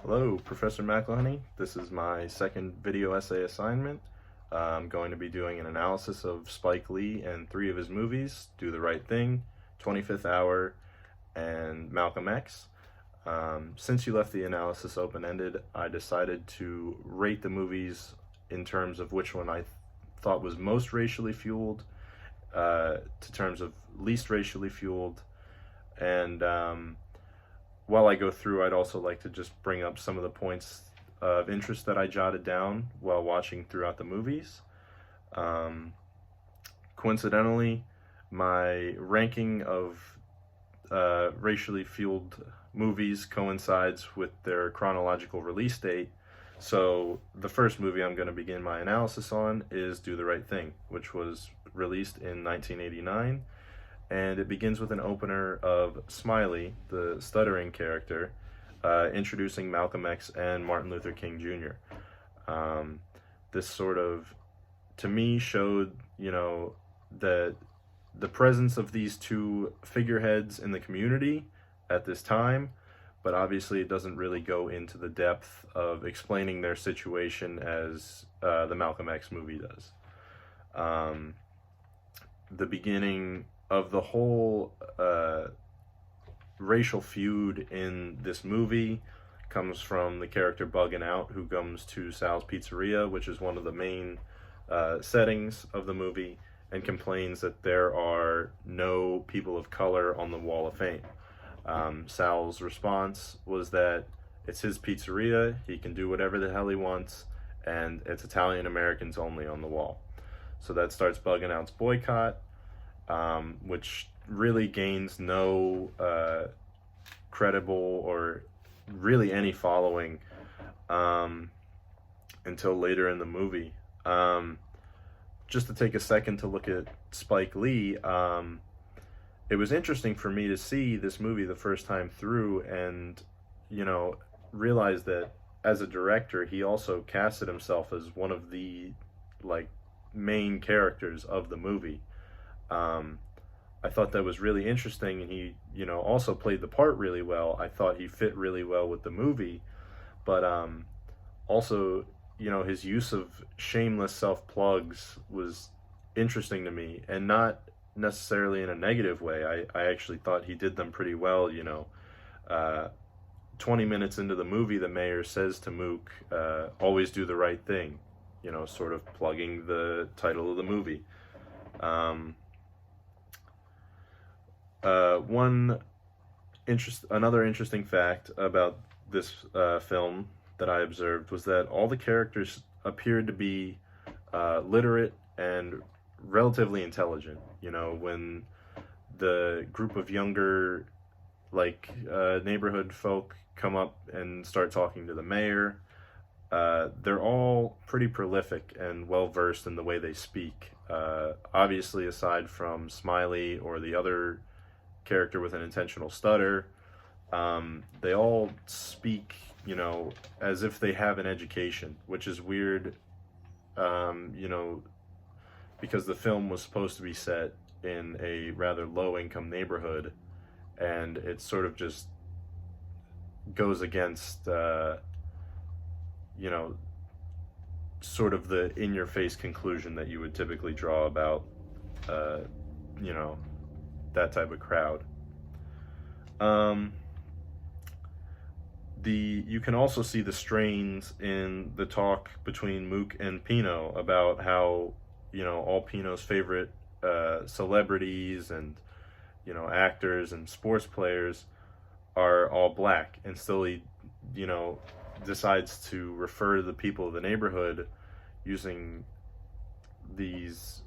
Hello, Professor McElhenney. This is my second video essay assignment. I'm going to be doing an analysis of Spike Lee and three of his movies, Do the Right Thing, 25th Hour, and Malcolm X. Since you left the analysis open-ended, I decided to rate the movies in terms of which one I thought was most racially fueled, to terms of least racially fueled, and while I go through, I'd also like to just bring up some of the points of interest that I jotted down while watching throughout the movies. Coincidentally, my ranking of racially fueled movies coincides with their chronological release date. So the first movie I'm going to begin my analysis on is Do the Right Thing, which was released in 1989. And it begins with an opener of Smiley, the stuttering character, introducing Malcolm X and Martin Luther King Jr. This sort of, to me, showed, that the presence of these two figureheads in the community at this time, but obviously it doesn't really go into the depth of explaining their situation as the Malcolm X movie does. The beginning of the whole racial feud in this movie comes from the character Buggin' Out, who comes to Sal's Pizzeria, which is one of the main settings of the movie, and complains that there are no people of color on the Wall of Fame. Sal's response was that it's his pizzeria, he can do whatever the hell he wants, and it's Italian Americans only on the wall. So that starts Buggin' Out's boycott, which really gains no credible or really any following until later in the movie. Just to take a second to look at Spike Lee, it was interesting for me to see this movie the first time through and, realize that as a director, he also casted himself as one of the, main characters of the movie. I thought that was really interesting, and he, also played the part really well. I thought he fit really well with the movie, but also, his use of shameless self-plugs was interesting to me, and not necessarily in a negative way. I actually thought he did them pretty well. 20 minutes into the movie, the mayor says to Mook, always do the right thing, sort of plugging the title of the movie. Another interesting fact about this film that I observed was that all the characters appeared to be literate and relatively intelligent. When the group of younger, neighborhood folk come up and start talking to the mayor, they're all pretty prolific and well-versed in the way they speak. Obviously, aside from Smiley or the other character with an intentional stutter, they all speak, as if they have an education, which is weird, because the film was supposed to be set in a rather low-income neighborhood, and it sort of just goes against, sort of the in-your-face conclusion that you would typically draw about, that type of crowd. You can also see the strains in the talk between Mook and Pino about how, all Pino's favorite celebrities and, actors and sports players are all black, and still he, decides to refer to the people of the neighborhood using these,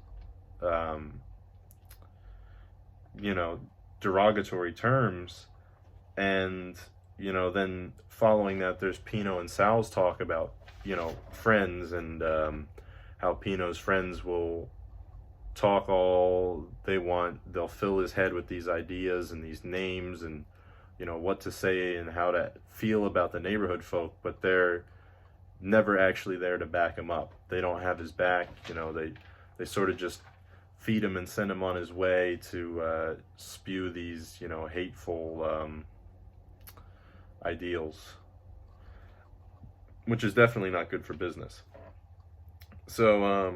derogatory terms. And, then following that, there's Pino and Sal's talk about, friends, and how Pino's friends will talk all they want. They'll fill his head with these ideas and these names and, what to say and how to feel about the neighborhood folk, but they're never actually there to back him up. They don't have his back. They sort of just feed him and send him on his way to spew these, hateful ideals. which is definitely not good for business. So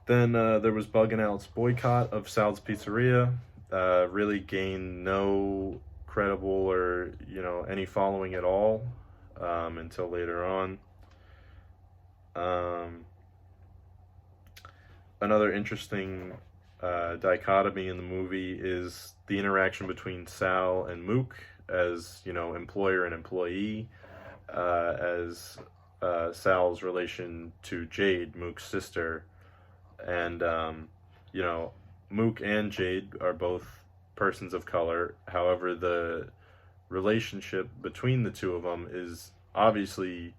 then there was Bug and Out's boycott of Sal's Pizzeria. Really gained no credible or any following at all until later on. Another interesting dichotomy in the movie is the interaction between Sal and Mook as employer and employee, as Sal's relation to Jade, Mook's sister, and Mook and Jade are both persons of color. However, the relationship between the two of them is obviously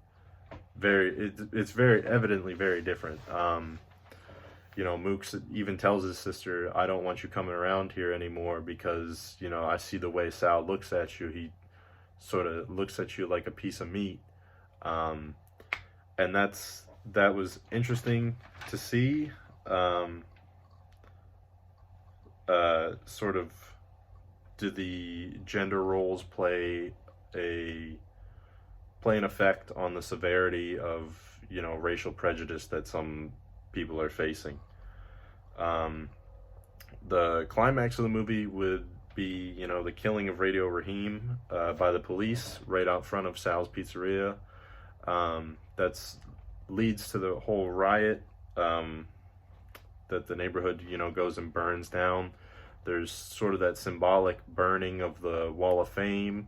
it's very evidently very different. Mook even tells his sister, "I don't want you coming around here anymore because I see the way Sal looks at you. He sort of looks at you like a piece of meat." And that was interesting to see. Sort of, do the gender roles play an effect on the severity of racial prejudice that some people are facing? The climax of the movie would be the killing of Radio Raheem by the police right out front of Sal's Pizzeria. That's leads to the whole riot that the neighborhood goes and burns down. There's sort of that symbolic burning of the Wall of Fame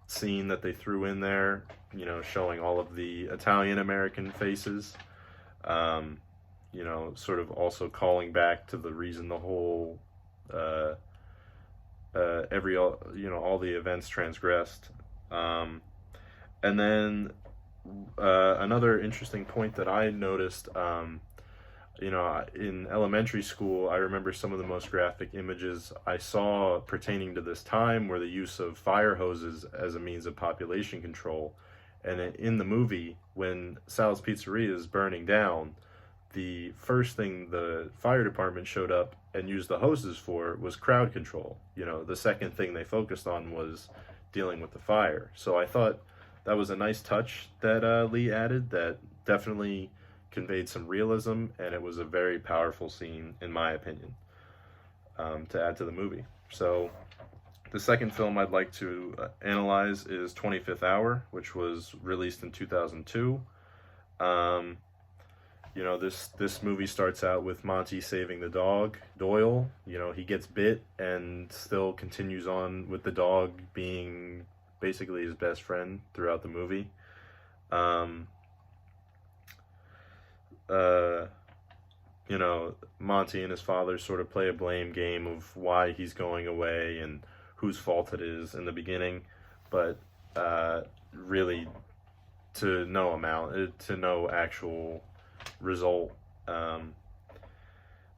scene that they threw in there, showing all of the Italian American faces, sort of also calling back to the reason the whole all the events transgressed. And then another interesting point that I noticed, in elementary school, I remember some of the most graphic images I saw pertaining to this time were the use of fire hoses as a means of population control. And in the movie, when Sal's Pizzeria is burning down, the first thing the fire department showed up and used the hoses for was crowd control. The second thing they focused on was dealing with the fire. So I thought that was a nice touch that Lee added that definitely conveyed some realism, and it was a very powerful scene, in my opinion, to add to the movie. So the second film I'd like to analyze is 25th Hour, which was released in 2002. This movie starts out with Monty saving the dog, Doyle. He gets bit and still continues on with the dog being basically his best friend throughout the movie. Monty and his father sort of play a blame game of why he's going away and whose fault it is in the beginning, but really to no actual result.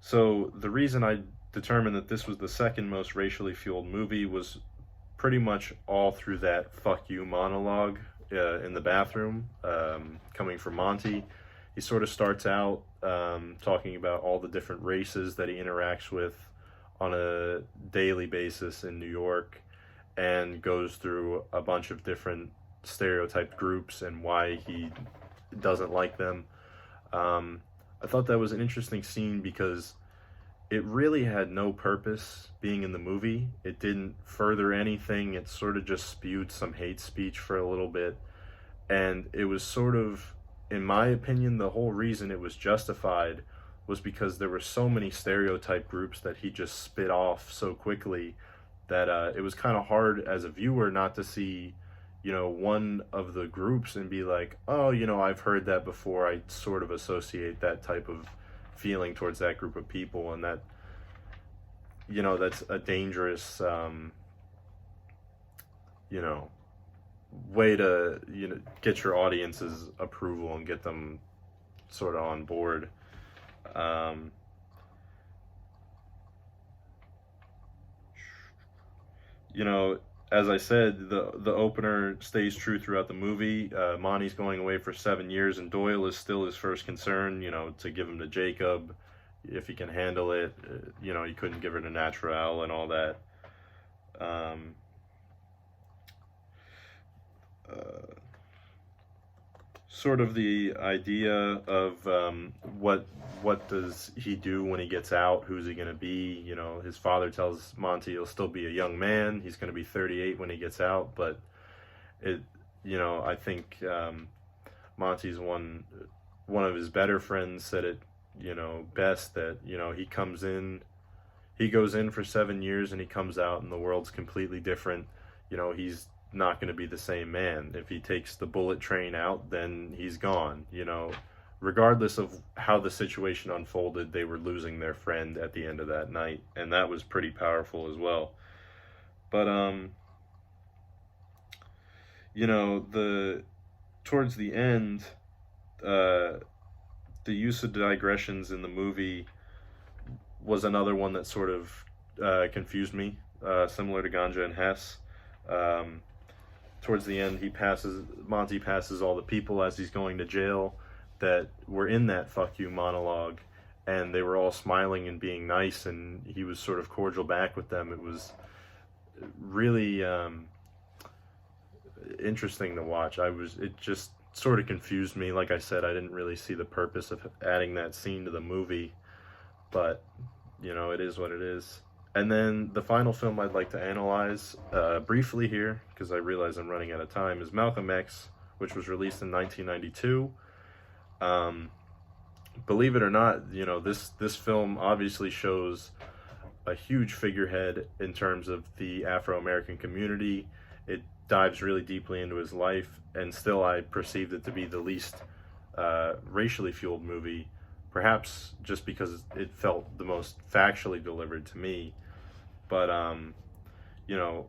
So the reason I determined that this was the second most racially fueled movie was pretty much all through that "fuck you" monologue in the bathroom, coming from Monty. He sort of starts out talking about all the different races that he interacts with on a daily basis in New York, and goes through a bunch of different stereotyped groups and why he doesn't like them. I thought that was an interesting scene because it really had no purpose being in the movie. It didn't further anything. It sort of just spewed some hate speech for a little bit. And it was sort of, in my opinion, the whole reason it was justified was because there were so many stereotype groups that he just spit off so quickly that it was kind of hard as a viewer not to see, one of the groups and be like, oh, I've heard that before. I sort of associate that type of feeling towards that group of people, and that, that's a dangerous, way to, get your audience's approval and get them sort of on board. As I said, the opener stays true throughout the movie. Monty's going away for 7 years, and Doyle is still his first concern, to give him to Jacob if he can handle it. He couldn't give her to Natural and all that. sort of the idea of what does he do when he gets out? Who's he going to be? You know, his father tells Monty he'll still be a young man. He's going to be 38 when he gets out, but it, you know, I think Monty's one of his better friends said it, you know, best, that, you know, he goes in for 7 years and he comes out and the world's completely different. You know, he's not going to be the same man. If he takes the bullet train out, then he's gone. You know, regardless of how the situation unfolded, they were losing their friend at the end of that night, and that was pretty powerful as well. But you know, the towards the end, the use of digressions in the movie was another one that sort of confused me, similar to Ganja and Hess. Um, Towards the end, Monty passes all the people as he's going to jail that were in that "fuck you" monologue, and they were all smiling and being nice, and he was sort of cordial back with them. It was really interesting to watch. It just sort of confused me. Like I said, I didn't really see the purpose of adding that scene to the movie, but you know, it is what it is. And then the final film I'd like to analyze briefly here, because I realize I'm running out of time, is Malcolm X, which was released in 1992. Believe it or not, you know, this film obviously shows a huge figurehead in terms of the Afro-American community. It dives really deeply into his life, and still I perceived it to be the least racially fueled movie, perhaps just because it felt the most factually delivered to me. But you know,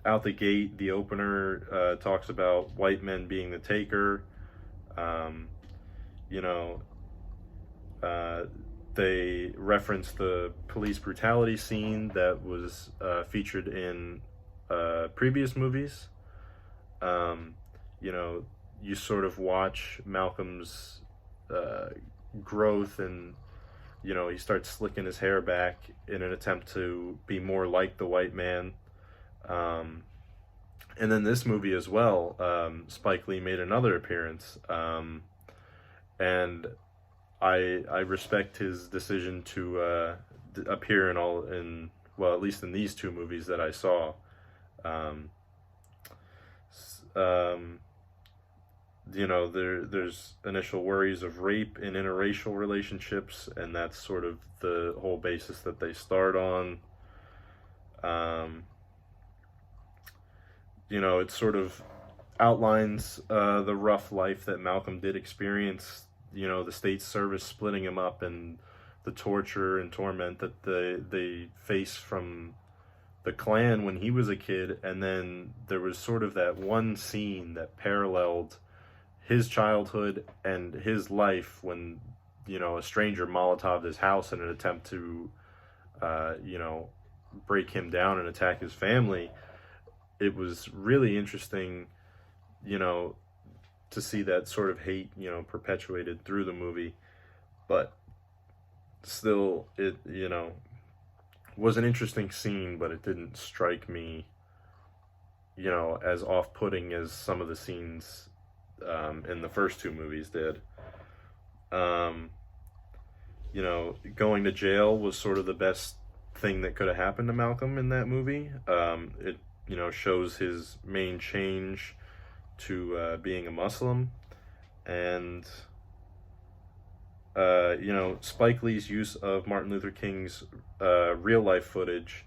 out the gate, the opener talks about white men being the taker. You know, they reference the police brutality scene that was featured in previous movies. You know, you sort of watch Malcolm's growth, and you know, he starts slicking his hair back in an attempt to be more like the white man. And then this movie as well, Spike Lee made another appearance, and I respect his decision to appear well, at least in these two movies that I saw. You know, there's initial worries of rape in interracial relationships, and that's sort of the whole basis that they start on. You know, it sort of outlines the rough life that Malcolm did experience. You know, the state service splitting him up, and the torture and torment that they face from the Klan when he was a kid. And then there was sort of that one scene that paralleled his childhood and his life when, you know, a stranger Molotoved his house in an attempt to, you know, break him down and attack his family. It was really interesting, you know, to see that sort of hate, you know, perpetuated through the movie. But still, it, you know, was an interesting scene, but it didn't strike me, you know, as off-putting as some of the scenes in the first two movies did. You know, going to jail was sort of the best thing that could have happened to Malcolm in that movie. It, you know, shows his main change to being a Muslim, and you know, Spike Lee's use of Martin Luther King's real life footage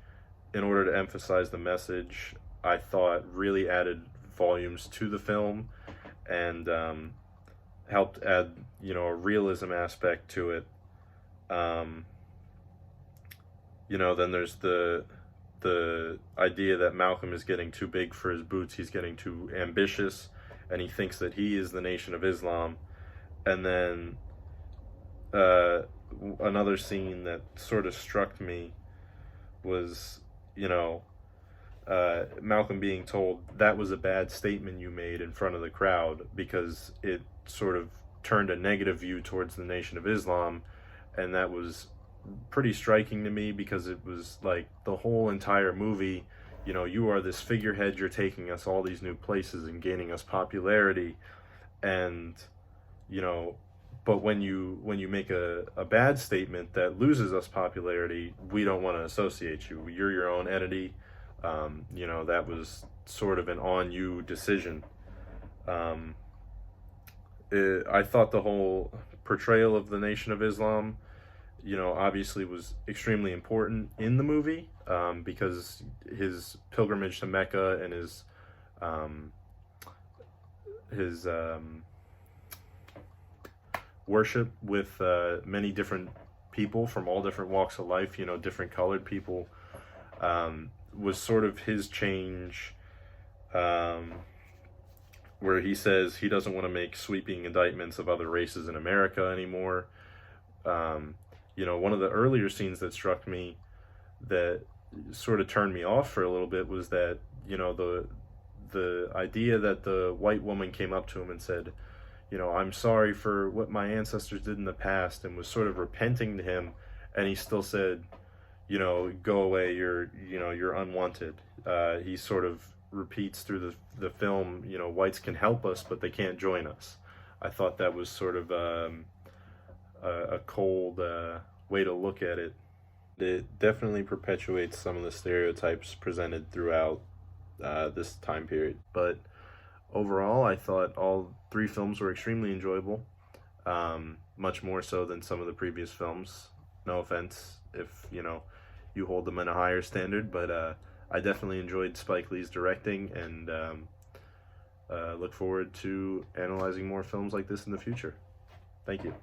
in order to emphasize the message, I thought really added volumes to the film, and helped add, you know, a realism aspect to it. You know, then there's the idea that Malcolm is getting too big for his boots, he's getting too ambitious, and he thinks that he is the Nation of Islam. And then another scene that sort of struck me was, you know, Malcolm being told that was a bad statement you made in front of the crowd, because it sort of turned a negative view towards the Nation of Islam. And that was pretty striking to me, because it was like the whole entire movie, you know, you are this figurehead, you're taking us all these new places and gaining us popularity, and you know, but when you make a bad statement that loses us popularity, we don't want to associate you. You're your own entity. You know, that was sort of an on you decision. Um, I thought the whole portrayal of the Nation of Islam, you know, obviously was extremely important in the movie, because his pilgrimage to Mecca and um, his worship with many different people from all different walks of life, you know, different colored people, was sort of his change, um, where he says he doesn't want to make sweeping indictments of other races in America anymore. Um, you know, one of the earlier scenes that struck me that sort of turned me off for a little bit was that, you know, the idea that the white woman came up to him and said, you know, I'm sorry for what my ancestors did in the past, and was sort of repenting to him, and he still said, you know, go away, you know, you're unwanted. He sort of repeats through the film, you know, whites can help us, but they can't join us. I thought that was sort of a cold way to look at it. It definitely perpetuates some of the stereotypes presented throughout this time period. But overall, I thought all three films were extremely enjoyable, much more so than some of the previous films. No offense if, you know, you hold them in a higher standard, but I definitely enjoyed Spike Lee's directing, and look forward to analyzing more films like this in the future. Thank you.